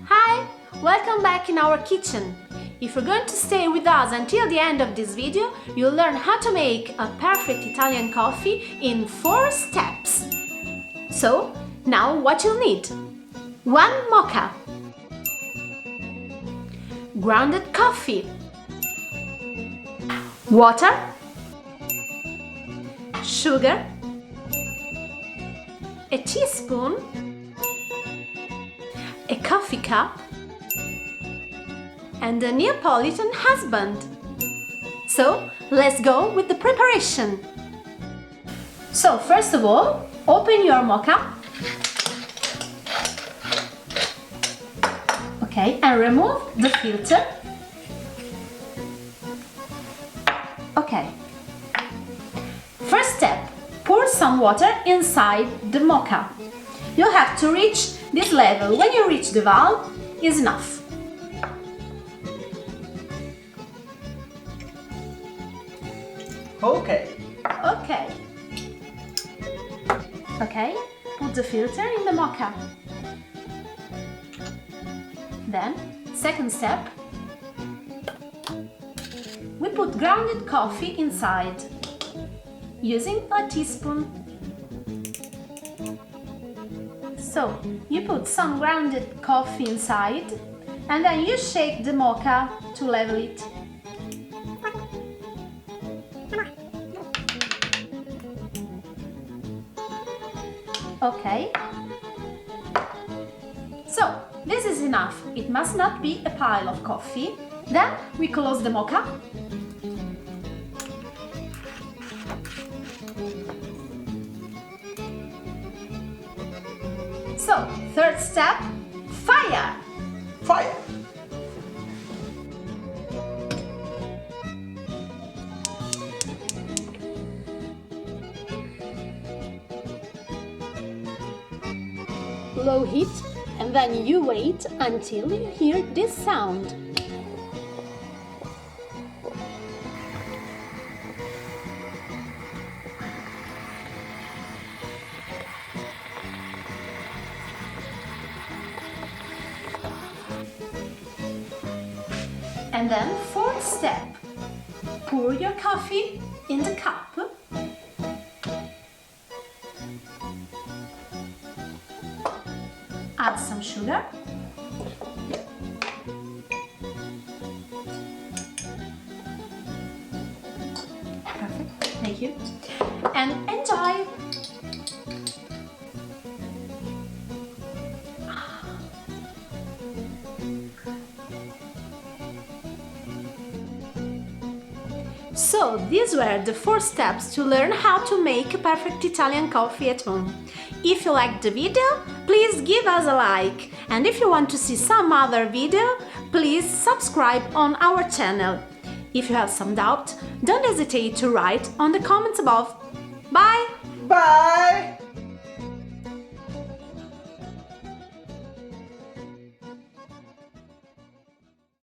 Hi! Welcome back in our kitchen. If you're going to stay with us until the end of this video, you'll learn how to make a perfect Italian coffee in 4 steps. So, now what you'll need: 1 mocha, grounded coffee, water, sugar, a teaspoon, a coffee cup, and a Neapolitan husband. So, let's go with the preparation. So, first of all, open your mocha. Okay, and remove the filter. Okay. First step, pour some water inside the mocha. You'll have to reach this level. When you reach the valve, is enough. Okay. Okay, put the filter in the mocha. Then, second step, we put grounded coffee inside, using a teaspoon. So, you put some grounded coffee inside, and then you shake the mocha to level it. Okay. So, this is enough. It must not be a pile of coffee. Then we close the mocha. So, third step, fire! Fire! Low heat, and then you wait until you hear this sound. And then fourth step, pour your coffee in the cup. Add some sugar. Perfect, thank you. And enjoy! So, these were the 4 steps to learn how to make a perfect Italian coffee at home. If you liked the video, please give us a like, and if you want to see some other video, please subscribe on our channel. If you have some doubt, don't hesitate to write on the comments above. Bye! Bye!